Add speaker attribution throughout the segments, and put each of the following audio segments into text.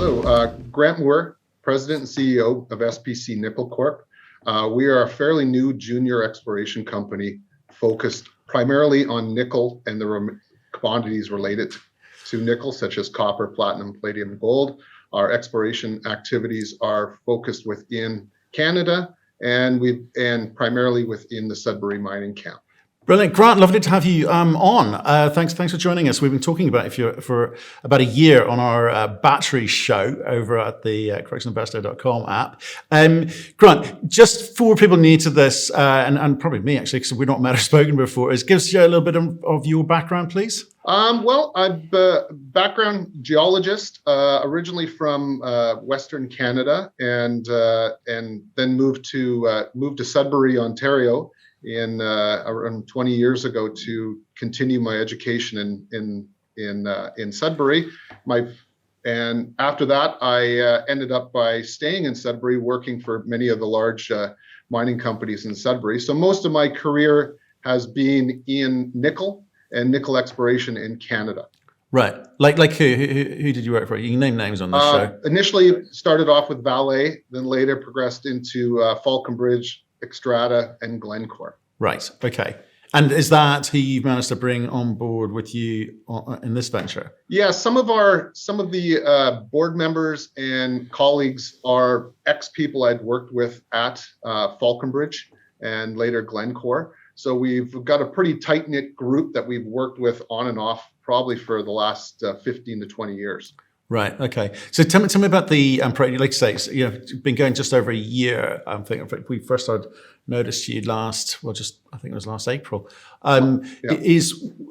Speaker 1: Hello, Grant Mourre, President and CEO of SPC Nickel Corp. We are a fairly new junior exploration company focused primarily on nickel and the commodities related to nickel, such as copper, platinum, palladium, and gold. Our exploration activities are focused within Canada and primarily within the Sudbury Mining Camp.
Speaker 2: Brilliant, Grant. Lovely to have you on. Thanks for joining us. We've been talking about for about a year on our battery show over at the cruxinvestor.com app. Grant, just for people new to this, and probably me actually, because we've not met or spoken before, give us a little bit of your background, please.
Speaker 1: Well, I'm a background geologist, originally from Western Canada, and then moved to Sudbury, Ontario, around 20 years ago to continue my education in Sudbury. And after that, I ended up by staying in Sudbury, working for many of the large mining companies in Sudbury. So most of my career has been in nickel and nickel exploration in Canada.
Speaker 2: Right. Like who did you work for? You can name names on the show.
Speaker 1: Initially started off with Vale, then later progressed into Falconbridge, Xstrata, and Glencore.
Speaker 2: Right. Okay. And is that who you've managed to bring on board with you in this venture?
Speaker 1: Yeah, some of the board members and colleagues are ex-people I'd worked with at Falconbridge and later Glencore. So we've got a pretty tight-knit group that we've worked with on and off probably for the last 15 to 20 years. Right.
Speaker 2: Okay. So tell me about the project. Like I say, it's been going just over a year. I think we first noticed you I think it was last April.
Speaker 1: Yeah.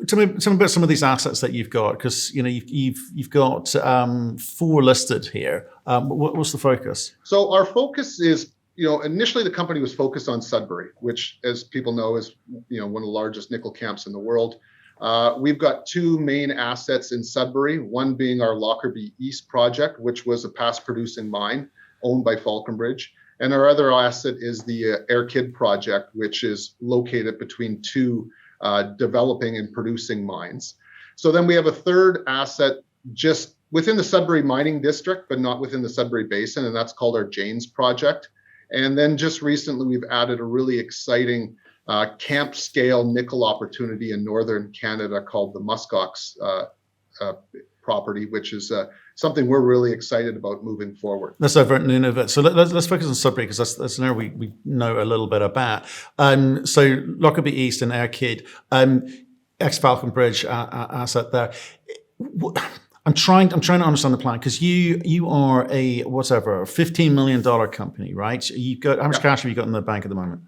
Speaker 2: Tell me about some of these assets that you've got, because you've got 4 listed here. What's the focus?
Speaker 1: So our focus is, initially the company was focused on Sudbury, which, as people know, is one of the largest nickel camps in the world. We've got 2 main assets in Sudbury, one being our Lockerby East project, which was a past producing mine owned by Falconbridge. And our other asset is the Aer-Kidd project, which is located between 2 developing and producing mines. So then we have a third asset just within the Sudbury mining district, but not within the Sudbury Basin, and that's called our Janes project. And then just recently, we've added a really exciting camp scale nickel opportunity in northern Canada called the Muskox property, which is something we're really excited about moving forward.
Speaker 2: That's over at Nunavut. So let's focus on Sudbury, because that's an area we know a little bit about. So Lockerby East and Aer-Kidd, ex-Falconbridge asset there. I'm trying to understand the plan, because you are a $15 million company, right? You've got how much cash have you got in the bank at the moment?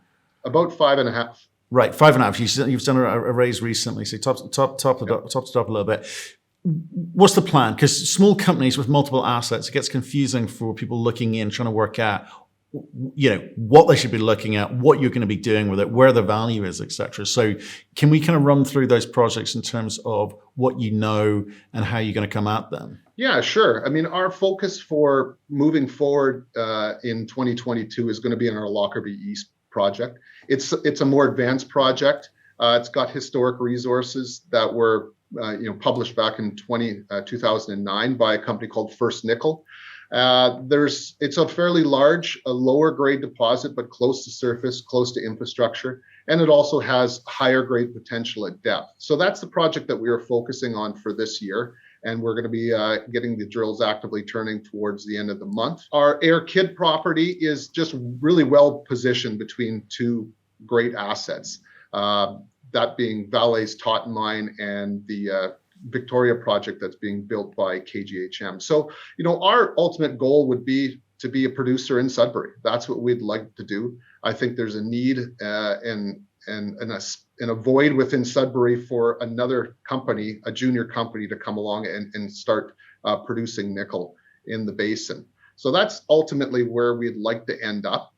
Speaker 1: About 5.5.
Speaker 2: Right, 5.5. You've done a raise recently, so top it up a little bit. What's the plan? Because small companies with multiple assets, it gets confusing for people looking in, trying to work out, what they should be looking at, what you're going to be doing with it, where the value is, etc. So can we kind of run through those projects in terms of what you know and how you're going to come at them?
Speaker 1: Yeah, sure. I mean, our focus for moving forward in 2022 is going to be in our Lockerby East project. It's a more advanced project. It's got historic resources that were published back in 2009 by a company called First Nickel. It's a fairly large, a lower grade deposit, but close to surface, close to infrastructure, and it also has higher grade potential at depth. So that's the project that we are focusing on for this year, and we're going to be getting the drills actively turning towards the end of the month. Our Aer-Kidd property is just really well positioned between 2 great assets, that being Vale's Totten mine and the Victoria project that's being built by KGHM. So, our ultimate goal would be to be a producer in Sudbury. That's what we'd like to do. I think there's a need and a void within Sudbury for another company, a junior company, to come along and start producing nickel in the basin. So that's ultimately where we'd like to end up.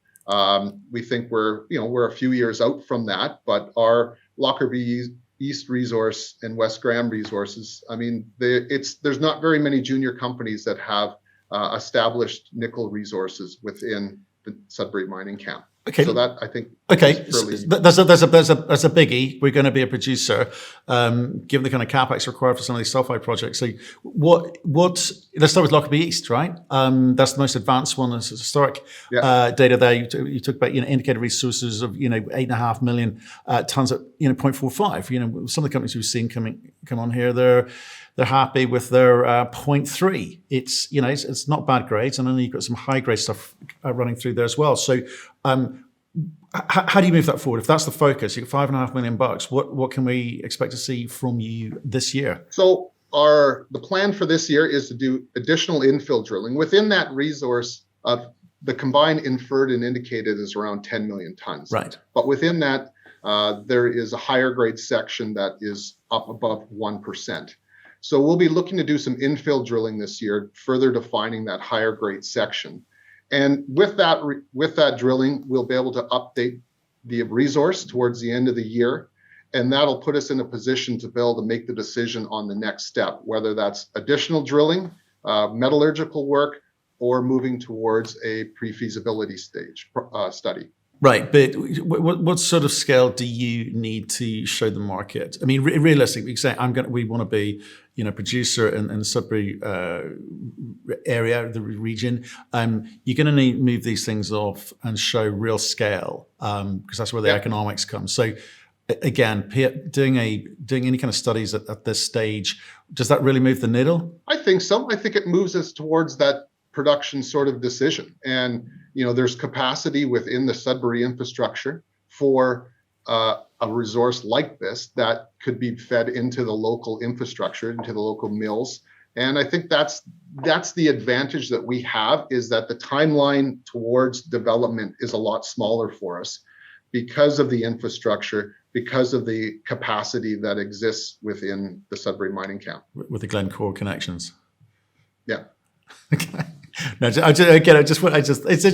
Speaker 1: We think we're a few years out from that, but our Lockerby East resource and West Graham resources, I mean, there's not very many junior companies that have established nickel resources within the Sudbury Mining Camp.
Speaker 2: Okay.
Speaker 1: So that, I think,
Speaker 2: Okay,
Speaker 1: fairly.
Speaker 2: there's a biggie. We're going to be a producer, given the kind of capex required for some of these sulfide projects. So, what? Let's start with Lockerby East, right? That's the most advanced one. It's historic data there. You talk about indicated resources of 8.5 million tons at 0.45. Some of the companies we've seen come on here, they're happy with their 0.3. It's not bad grades, and then you've got some high grade stuff running through there as well. So. How do you move that forward? If that's the focus, you've got $5.5 million. What can we expect to see from you this year?
Speaker 1: So the plan for this year is to do additional infill drilling within that resource. The combined inferred and indicated is around 10 million tons.
Speaker 2: Right.
Speaker 1: But within that, there is a higher grade section that is up above 1%. So we'll be looking to do some infill drilling this year, further defining that higher grade section. And with that drilling, we'll be able to update the resource towards the end of the year, and that'll put us in a position to be able to make the decision on the next step, whether that's additional drilling, metallurgical work, or moving towards a pre-feasibility stage study.
Speaker 2: Right, but what sort of scale do you need to show the market? I mean, realistically, you say we want to be, producer in the Sudbury area, the region. You're going to need to move these things off and show real scale because that's where the economics come. So, again, doing any kind of studies at this stage, does that really move the needle?
Speaker 1: I think so. I think it moves us towards that production sort of decision. And, there's capacity within the Sudbury infrastructure for a resource like this that could be fed into the local infrastructure, into the local mills. And I think that's the advantage that we have, is that the timeline towards development is a lot smaller for us because of the infrastructure, because of the capacity that exists within the Sudbury Mining Camp.
Speaker 2: With the Glencore connections.
Speaker 1: Yeah.
Speaker 2: Okay. No, it's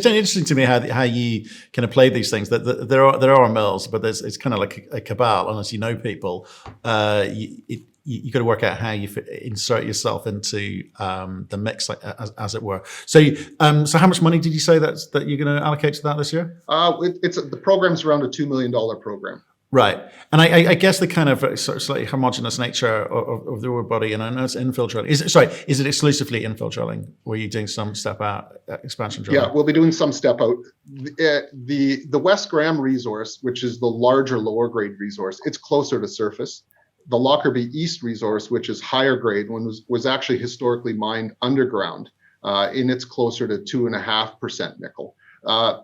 Speaker 2: interesting to me how you kind of play these things. That there are mills, but it's kind of like a cabal. Unless you know people, you got to work out how you insert yourself into the mix, as it were. So how much money did you say that you're going to allocate to that this year?
Speaker 1: The program's around a $2 million program.
Speaker 2: Right. And I guess the kind of sort of slightly homogenous nature of the ore body, and I know it's infill drilling. Is it exclusively infill drilling, or are you doing some step out expansion drilling?
Speaker 1: Yeah, we'll be doing some step out. The West Graham resource, which is the larger lower grade resource, it's closer to surface. The Lockerby East resource, which is higher grade, was actually historically mined underground, and it's closer to 2.5% nickel.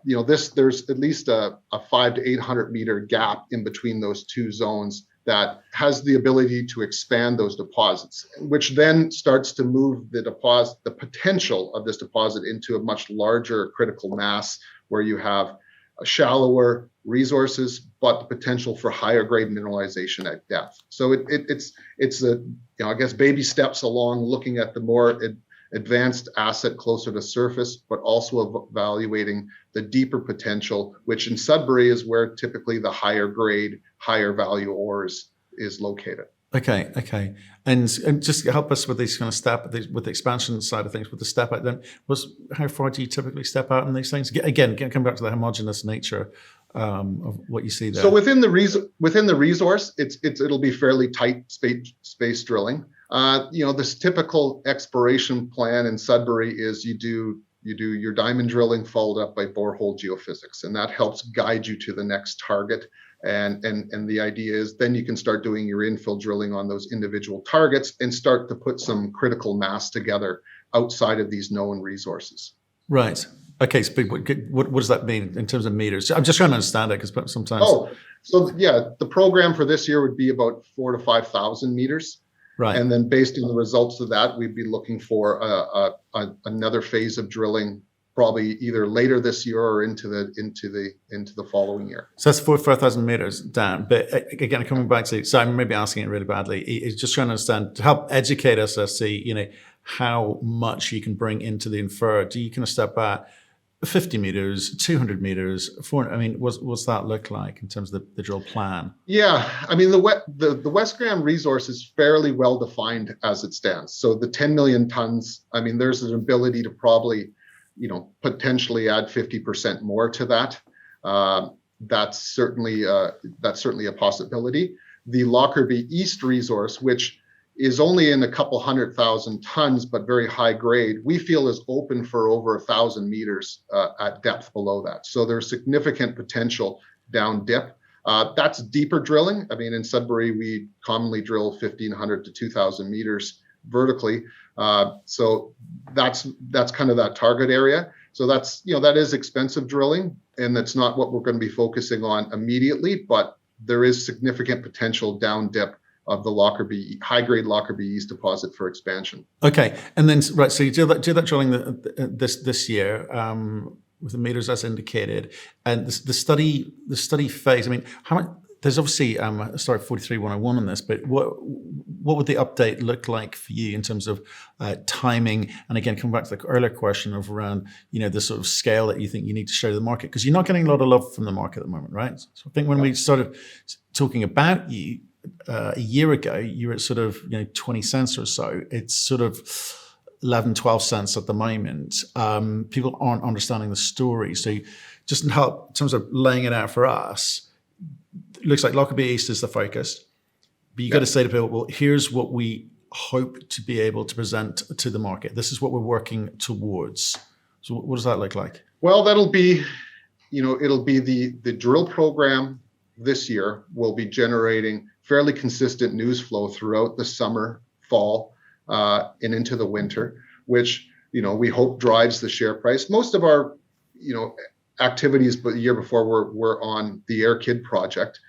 Speaker 1: There's at least a 500 to 800 meter gap in between those two zones that has the ability to expand those deposits, which then starts to move the potential of this deposit into a much larger critical mass, where you have shallower resources, but the potential for higher grade mineralization at depth. So it's I guess baby steps along, looking at the more advanced asset closer to surface, but also evaluating the deeper potential, which in Sudbury is where typically the higher grade, higher value ores is located.
Speaker 2: Okay. And just help us with these kind of with the expansion side of things, with the step out. Then, how far do you typically step out in these things? Again, come back to the homogeneous nature of what you see there.
Speaker 1: So within the resource, it'll be fairly tight space drilling. This typical exploration plan in Sudbury is you do your diamond drilling followed up by borehole geophysics, and that helps guide you to the next target. And the idea is then you can start doing your infill drilling on those individual targets and start to put some critical mass together outside of these known resources.
Speaker 2: Right. Okay. So what does that mean in terms of meters? I'm just trying to understand it, because sometimes.
Speaker 1: The program for this year would be about 4,000 to 5,000 meters. Right. And then based on the results of that, we'd be looking for another phase of drilling, probably either later this year or into the following year.
Speaker 2: So that's 4,000 to 5,000 meters down. But again, coming back to, so I'm maybe asking it really badly, is just trying to understand, to help educate us as to how much you can bring into the inferred. Do you kind of step back 50 meters, 200 meters, 400? I mean, what's that look like in terms of the drill plan?
Speaker 1: Yeah, I mean, the West Graham resource is fairly well defined as it stands. So the 10 million tons, I mean, there's an ability to probably, potentially add 50% more to that. that's certainly a possibility. The Lockerby East resource, which is only in a couple 100,000 tons, but very high grade, we feel is open for over 1,000 meters at depth below that. So there's significant potential down dip. That's deeper drilling. I mean, in Sudbury, we commonly drill 1,500 to 2,000 meters vertically. So that's kind of that target area. So that is expensive drilling, and that's not what we're going to be focusing on immediately, but there is significant potential down dip of the high-grade Lockerby East deposit for expansion.
Speaker 2: Okay, and then right, so you do that drilling this year with the meters as indicated, and the study phase. I mean, how much? There's obviously sorry, 43-101 on this, but what would the update look like for you in terms of timing? And again, come back to the earlier question of around the sort of scale that you think you need to show to the market, because you're not getting a lot of love from the market at the moment, right? So I think when we started talking about you a year ago, you were at sort of 20 cents or so. It's sort of 11, 12 cents at the moment. People aren't understanding the story. So just in terms of laying it out for us, it looks like Lockerby East is the focus, but you got to say to people, well, here's what we hope to be able to present to the market. This is what we're working towards. So what does that look like?
Speaker 1: Well, that'll be, it'll be the drill program this year will be generating fairly consistent news flow throughout the summer, fall, and into the winter, which, we hope drives the share price. Most of our, activities, but the year before were on the Aer-Kidd project.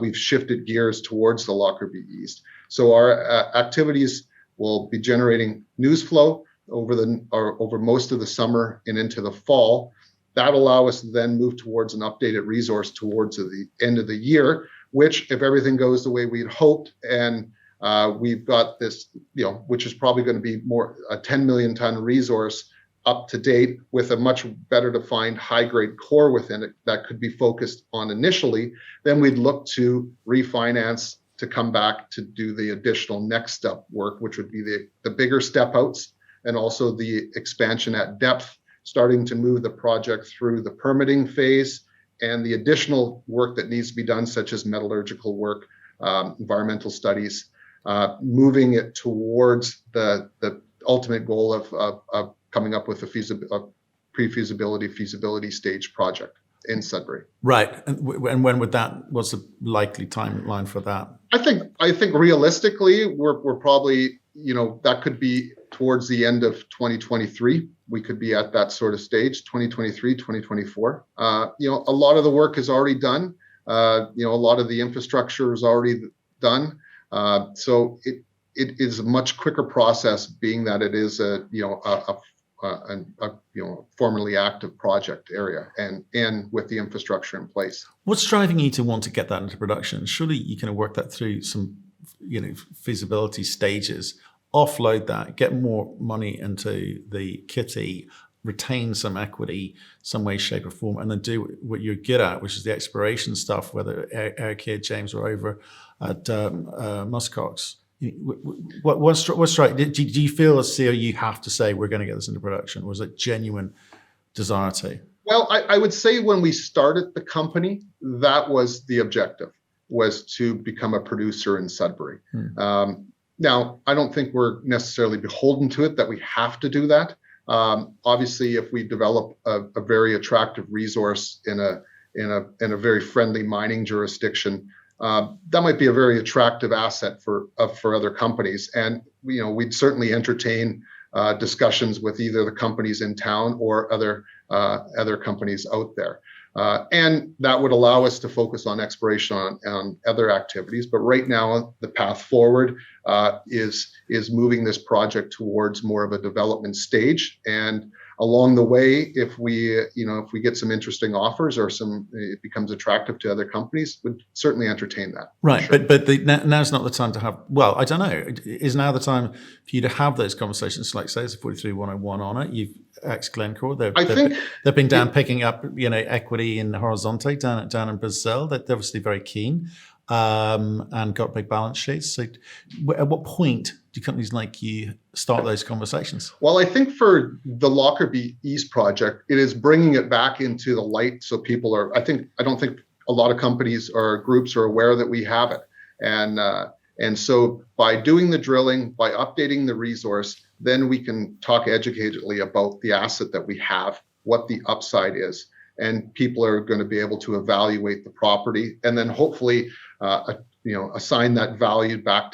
Speaker 1: We've shifted gears towards the Lockerby East. So our activities will be generating news flow over most of the summer and into the fall. That allow us to then move towards an updated resource towards the end of the year, which, if everything goes the way we'd hoped, and we've got this, which is probably going to be more a 10 million ton resource up to date with a much better defined high grade core within it that could be focused on initially, then we'd look to refinance to come back to do the additional next step work, which would be the bigger step outs and also the expansion at depth, starting to move the project through the permitting phase and the additional work that needs to be done, such as metallurgical work, environmental studies, moving it towards the ultimate goal of coming up with a pre-feasibility, feasibility stage project in Sudbury.
Speaker 2: Right, and when would what's the likely timeline for that?
Speaker 1: I think realistically, we're probably, that could be towards the end of 2023. We could be at that sort of stage, 2023, 2024. A lot of the work is already done. A lot of the infrastructure is already done. So it is a much quicker process, being that it is a formerly active project area and with the infrastructure in place.
Speaker 2: What's driving you to want to get that into production? Surely you can work that through some feasibility stages, offload that, get more money into the kitty, retain some equity, some way, shape, or form, and then do what you're good at, which is the exploration stuff, whether Aer-Kidd, James, or over at Muskox. What's right? Do you feel as CEO you have to say we're going to get this into production, or is it genuine desire to?
Speaker 1: Well, I would say when we started the company, that was the objective, was to become a producer in Sudbury. Now, I don't think we're necessarily beholden to it, that we have to do that. Obviously, if we develop a very attractive resource in a very friendly mining jurisdiction, that might be a very attractive asset for other companies. And we'd certainly entertain discussions with either the companies in town or other companies out there. And that would allow us to focus on exploration on other activities. But right now, the path forward is moving this project towards more of a development stage. And along the way, if we get some interesting offers or it becomes attractive to other companies, would certainly entertain that.
Speaker 2: Right,
Speaker 1: sure.
Speaker 2: but now's not the time to have. Well, I don't know. Is now the time for you to have those conversations? Like, say, it's a 43-101 on it. You've ex-Glencore. They've been down picking up equity in Horizonte down in Brazil. They're obviously very keen and got big balance sheets. So, at what point do companies like you start those conversations?
Speaker 1: Well, I think for the Lockerby East project, it is bringing it back into the light. So people are, I don't think a lot of companies or groups are aware that we have it. And so by doing the drilling, by updating the resource, then we can talk educatedly about the asset that we have, what the upside is, and people are going to be able to evaluate the property, and then hopefully, assign that value back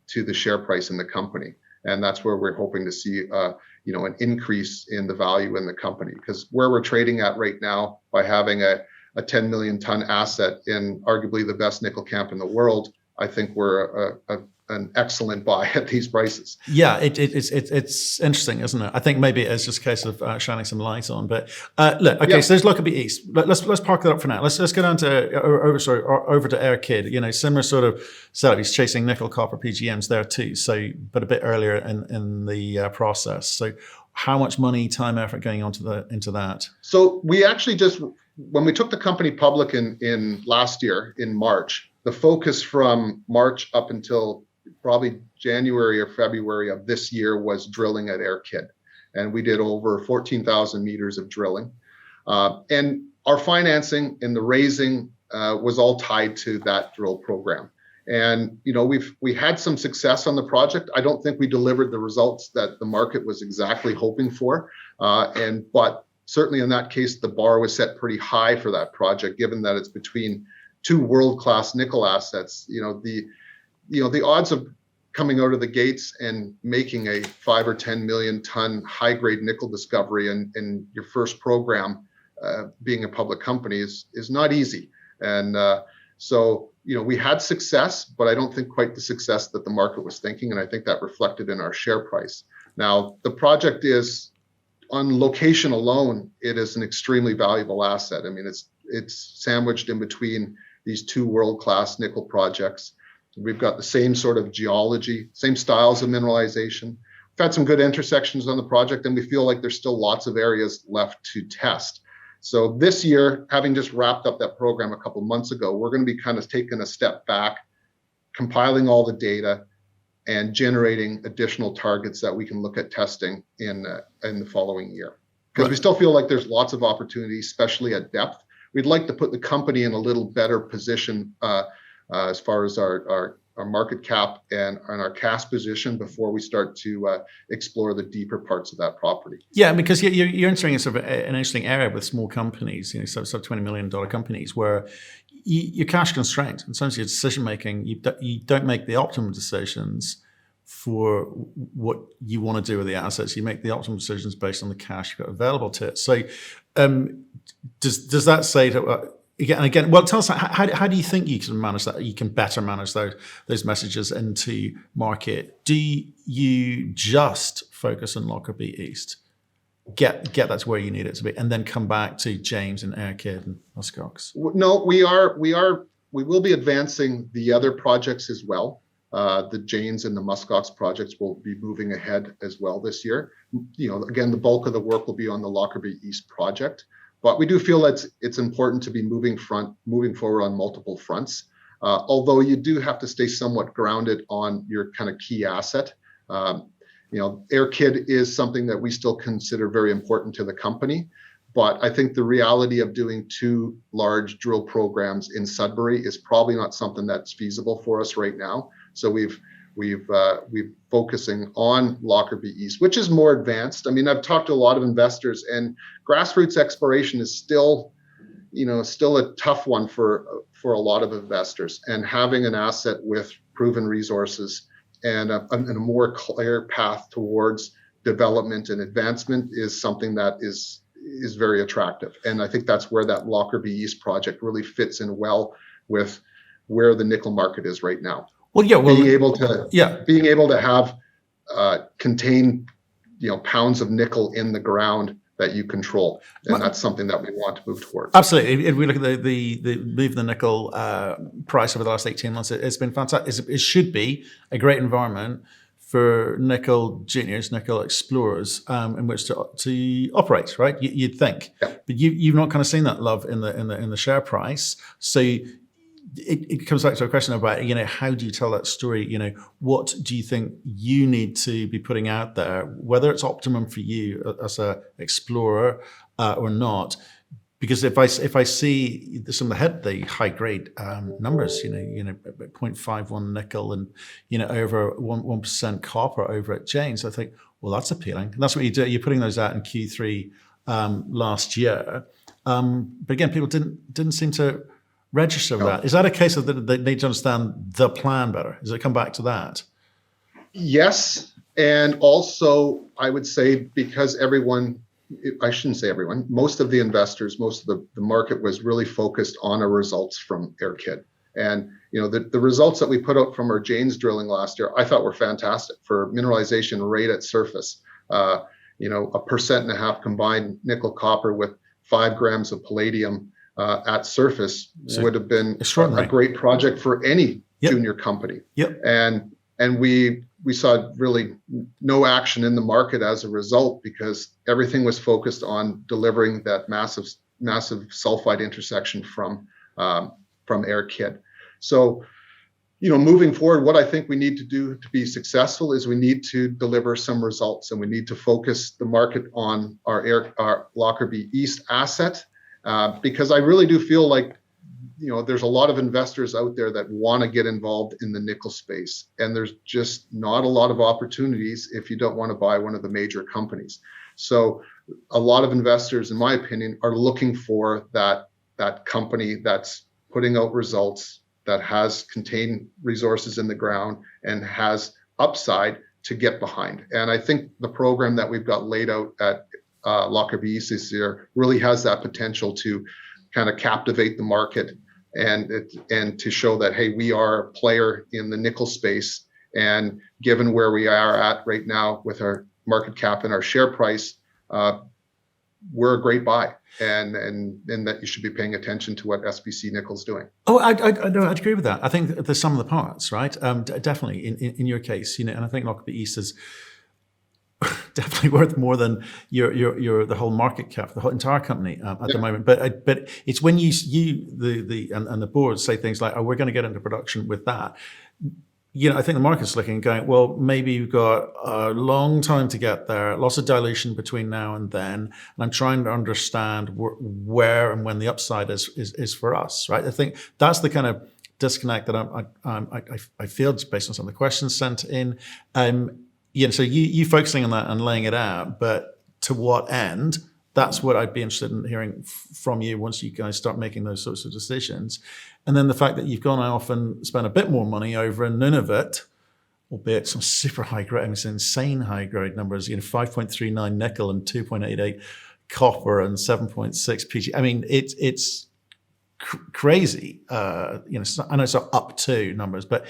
Speaker 1: to the share price in the company. And that's where we're hoping to see, an increase in the value in the company, because where we're trading at right now, by having a 10 million ton asset in arguably the best nickel camp in the world, I think we're an excellent buy at these prices.
Speaker 2: Yeah, it's interesting, isn't it? I think maybe it's just a case of shining some light on. But look, okay, so there's Lockerby East. Let's park that up for now. Let's go down to over to Aer-Kidd. Similar sort of setup. He's chasing nickel, copper, PGMs there too. So, but a bit earlier in the process. So, how much money, time, effort going into that?
Speaker 1: So we actually when we took the company public in last year in March, the focus from March up until probably January or February of this year was drilling at Aer-Kidd. And we did over 14,000 meters of drilling. And our financing and the raising was all tied to that drill program. And, we had some success on the project. I don't think we delivered the results that the market was exactly hoping for. But certainly in that case, the bar was set pretty high for that project, given that it's between two world-class nickel assets. The odds of coming out of the gates and making a 5 or 10 million ton high-grade nickel discovery in your first program, being a public company, is not easy. And so we had success, but I don't think quite the success that the market was thinking, and I think that reflected in our share price. Now, the project is, on location alone, it is an extremely valuable asset. I mean, it's sandwiched in between these two world-class nickel projects. We've got the same sort of geology, same styles of mineralization. We've had some good intersections on the project, and we feel like there's still lots of areas left to test. So this year, having just wrapped up that program a couple months ago, we're going to be kind of taking a step back, compiling all the data, and generating additional targets that we can look at testing in the following year. Because we still feel like there's lots of opportunities, especially at depth. We'd like to put the company in a little better position as far as our market cap and our cash position before we start to explore the deeper parts of that property.
Speaker 2: Yeah, because you're entering an interesting area with small companies, sort of $20 million companies, where you're cash constrained. In terms of your decision making, you don't make the optimum decisions for what you want to do with the assets. You make the optimal decisions based on the cash you've got available to it. So does that say to again, well, tell us, how do you think you can manage that? You can better manage those messages into market. Do you just focus on Lockerby East, get that to where you need it to be, and then come back to James and Aer-Kidd and Muskox?
Speaker 1: No, we will be advancing the other projects as well. The Janes and the Muskox projects will be moving ahead as well this year. Again, the bulk of the work will be on the Lockerby East project. But we do feel that it's important to be moving forward on multiple fronts. Although you do have to stay somewhat grounded on your kind of key asset. Aer-Kidd is something that we still consider very important to the company. But I think the reality of doing two large drill programs in Sudbury is probably not something that's feasible for us right now. So we've focusing on Lockerby East, which is more advanced. I mean, I've talked to a lot of investors, and grassroots exploration is still a tough one for a lot of investors. And having an asset with proven resources and a more clear path towards development and advancement is something that is very attractive. And I think that's where that Lockerby East project really fits in well with where the nickel market is right now.
Speaker 2: Well, yeah,
Speaker 1: being able to have contain pounds of nickel in the ground that you control, and that's something that we want to move towards.
Speaker 2: Absolutely. If we look at the move of the nickel price over the last 18 months, it's been fantastic. It should be a great environment for nickel juniors, nickel explorers, in which to operate. Right? You'd think, but you've not kind of seen that love in the share price. So it comes back to a question about, how do you tell that story? What do you think you need to be putting out there, whether it's optimum for you as a explorer or not, Because if I see some of the high grade numbers, 0.51 nickel and over 1% copper over at Janes, I think, well, that's appealing. And that's what you do. You're putting those out in Q3 last year, but again, people didn't seem to register with that. Is that a case of that they need to understand the plan better? Does it come back to that?
Speaker 1: Yes, and also I would say because I shouldn't say everyone, most of the investors, most of the market was really focused on our results from Aer-Kidd. And the results that we put out from our Janes drilling last year, I thought were fantastic for mineralization right at surface. 1.5% combined nickel copper with 5 grams of palladium at surface would have been a great project for any junior company.
Speaker 2: Yep.
Speaker 1: And we saw really no action in the market as a result because everything was focused on delivering that massive sulfide intersection from Aer-Kidd. So, moving forward, what I think we need to do to be successful is we need to deliver some results, and we need to focus the market on our Lockerby East asset, because I really do feel like there's a lot of investors out there that want to get involved in the nickel space, and there's just not a lot of opportunities if you don't want to buy one of the major companies. So a lot of investors, in my opinion, are looking for that company that's putting out results, that has contained resources in the ground and has upside to get behind. And I think the program that we've got laid out at Lockerby East this year really has that potential to kind of captivate the market and to show that, hey, we are a player in the nickel space. And given where we are at right now with our market cap and our share price, we're a great buy, and that you should be paying attention to what SPC Nickel's doing.
Speaker 2: Oh, I'd agree with that. I think there's some of the parts, right? Definitely in your case, and I think Lockerby East is definitely worth more than the whole market cap, the whole entire company at the moment. But it's when you and the board say things like, "Oh, we're going to get into production with that." I think the market's looking and going, well, maybe you've got a long time to get there, lots of dilution between now and then. And I'm trying to understand where and when the upside is for us, right? I think that's the kind of disconnect that I feel just based on some of the questions sent in. So you focusing on that and laying it out, but to what end? That's what I'd be interested in hearing from you once you guys start making those sorts of decisions. And then the fact that you've gone off and spent a bit more money over in Nunavut, albeit some super high grade, insane high grade numbers, 5.39 nickel and 2.88 copper and 7.6 PG. I mean, it's crazy. I know it's not up to numbers, but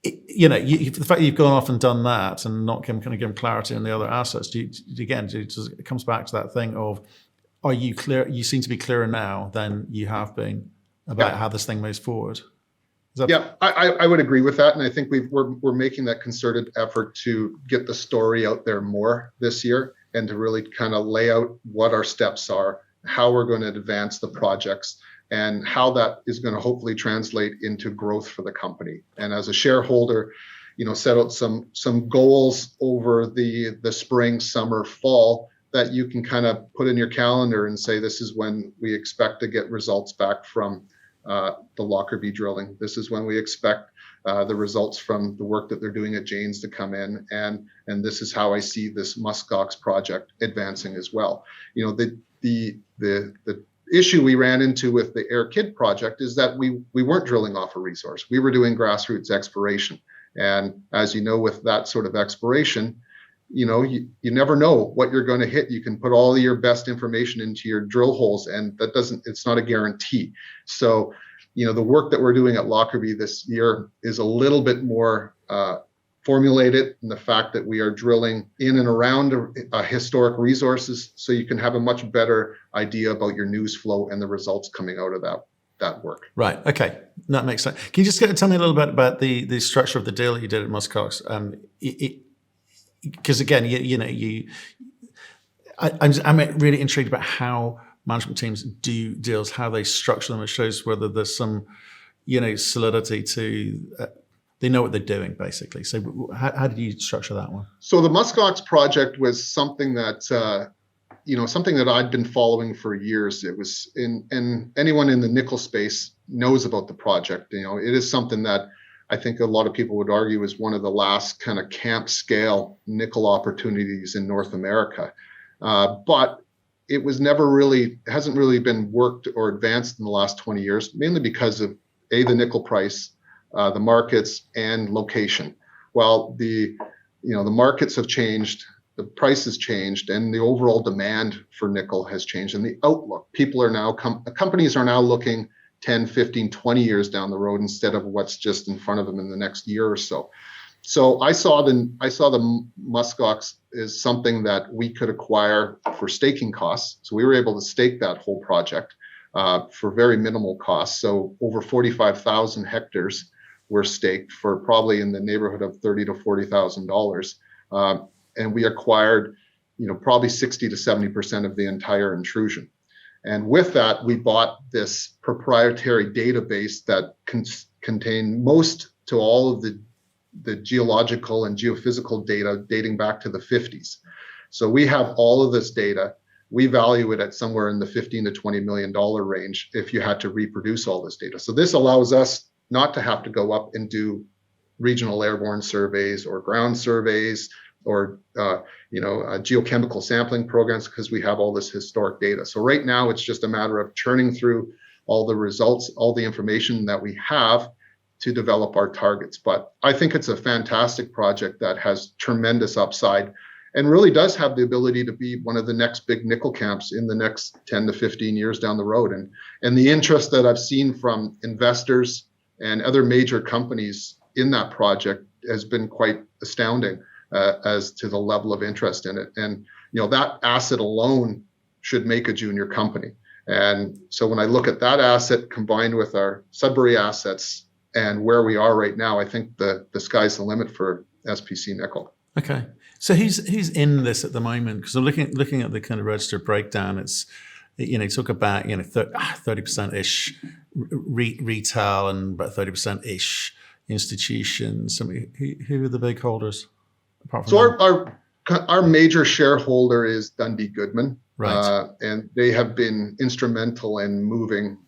Speaker 2: the fact that you've gone off and done that and not given clarity on the other assets, it comes back to that thing of, are you clear? You seem to be clearer now than you have been about how this thing moves forward.
Speaker 1: I would agree with that, and I think we're making that concerted effort to get the story out there more this year and to really kind of lay out what our steps are, how we're going to advance the projects, and how that is going to hopefully translate into growth for the company. And as a shareholder, set out some goals over the spring, summer, fall that you can kind of put in your calendar and say, this is when we expect to get results back from the Lockerby drilling. This is when we expect the results from the work that they're doing at Janes to come in. And this is how I see this Muskox project advancing as well. The issue we ran into with the Aer-Kidd project is that we weren't drilling off a resource. We were doing grassroots exploration. And as you know, with that sort of exploration, you never know what you're going to hit. You can put all your best information into your drill holes, and it's not a guarantee. So, the work that we're doing at Lockerby this year is a little bit more formulated in the fact that we are drilling in and around historic resources, so you can have a much better idea about your news flow and the results coming out of that work. Right.
Speaker 2: Okay. That makes sense. Can you just tell me a little bit about the structure of the deal that you did at Muskox? Because again, I'm really intrigued about how management teams do deals, how they structure them. It shows whether there's some, solidity to. They know what they're doing, basically. So how did you structure that one?
Speaker 1: So the Muskox project was something that something that I'd been following for years. It was and anyone in the nickel space knows about the project. It is something that I think a lot of people would argue is one of the last kind of camp scale nickel opportunities in North America. But it was hasn't really been worked or advanced in the last 20 years, mainly because of the nickel price, the markets, and location. Well, the markets have changed, the price has changed, and the overall demand for nickel has changed, and the outlook. Companies are now looking 10, 15, 20 years down the road instead of what's just in front of them in the next year or so. So I saw the Muskox as something that we could acquire for staking costs. So we were able to stake that whole project for very minimal costs. So over 45,000 hectares were staked for probably in the neighborhood of $30,000 to $40,000, and we acquired, probably 60 to 70% of the entire intrusion. And with that, we bought this proprietary database that contained most to all of the geological and geophysical data dating back to the 50s. So we have all of this data. We value it at somewhere in the $15 to $20 million range if you had to reproduce all this data. So this allows us not to have to go up and do regional airborne surveys or ground surveys or geochemical sampling programs, because we have all this historic data. So right now it's just a matter of churning through all the results, all the information that we have to develop our targets. But I think it's a fantastic project that has tremendous upside and really does have the ability to be one of the next big nickel camps in the next 10 to 15 years down the road. And the interest that I've seen from investors and other major companies in that project has been quite astounding as to the level of interest in it. And that asset alone should make a junior company. And so when I look at that asset combined with our Sudbury assets and where we are right now, I think the sky's the limit for SPC Nickel.
Speaker 2: Okay, so who's in this at the moment? Because I'm looking at the kind of register breakdown. It's talk about 30% ish retail and about 30% ish institutions. Who are the big holders?
Speaker 1: So our major shareholder is Dundee Goodman,
Speaker 2: right?
Speaker 1: And they have been instrumental in moving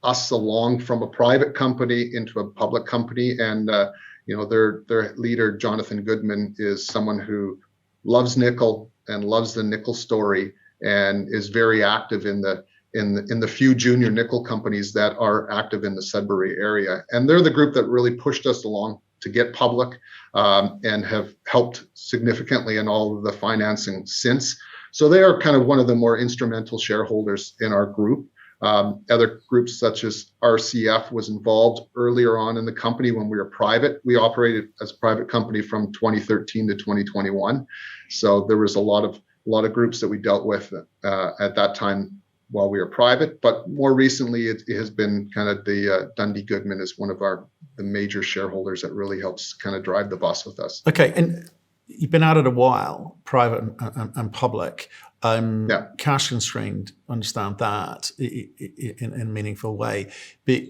Speaker 1: us along from a private company into a public company. And their leader, Jonathan Goodman, is someone who loves nickel and loves the nickel story and is very active in the few junior nickel companies that are active in the Sudbury area. And they're the group that really pushed us along to get public and have helped significantly in all of the financing since. So they are kind of one of the more instrumental shareholders in our group. Other groups such as RCF was involved earlier on in the company when we were private. We operated as a private company from 2013 to 2021. So there was a lot of groups that we dealt with at that time while we were private. But more recently, it has been kind of the Dundee Goodman is one of the major shareholders that really helps kind of drive the bus with us.
Speaker 2: Okay, and you've been at it a while, private and public. Cash constrained, understand that in a meaningful way. But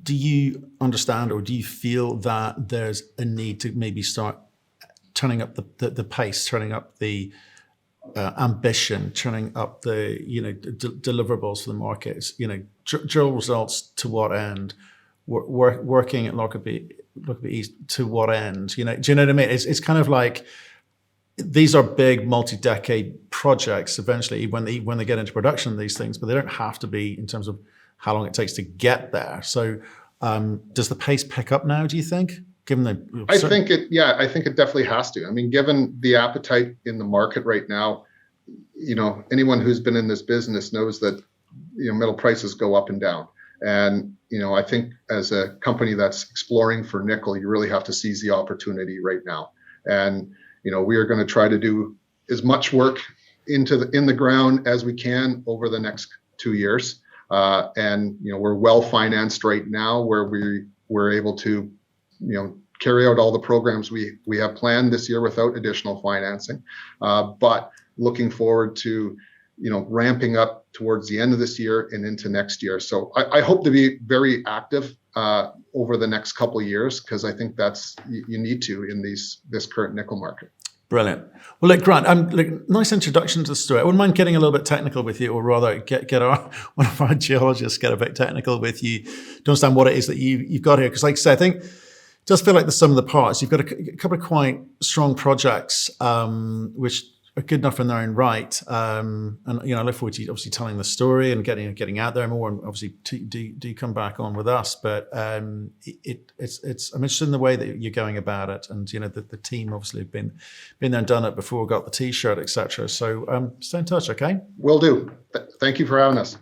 Speaker 2: do you understand or do you feel that there's a need to maybe start turning up the pace, turning up the ambition, turning up the deliverables for the markets? Drill results to what end? Working at Lockerby East to what end? Do you know what I mean? It's kind of like these are big multi-decade projects eventually when they get into production, these things, but they don't have to be in terms of how long it takes to get there. So does the pace pick up now, do you think? I think it definitely has to. I mean, given the appetite in the market right now, anyone who's been in this business knows that metal prices go up and down. And I think as a company that's exploring for nickel, you really have to seize the opportunity right now. And we are going to try to do as much work in the ground as we can over the next 2 years. And we're well financed right now, where we're able to carry out all the programs we have planned this year without additional financing. But looking forward to ramping up towards the end of this year and into next year. So I hope to be very active over the next couple of years, because I think you need to in this current nickel market. Brilliant. Well, look, Grant, look, nice introduction to the story. I wouldn't mind getting a little bit technical with you, or rather, get one of our geologists get a bit technical with you to understand what it is that you've got here. Because, like I said, I think it does feel like the sum of the parts. You've got a couple of quite strong projects, which are good enough in their own right. And I look forward to you obviously telling the story and getting out there more, and obviously do come back on with us. But it's I'm interested in the way that you're going about it, and the team obviously have been there and done it before, got the T-shirt, etc. So stay in touch, okay?
Speaker 1: Will do. Thank you for having us.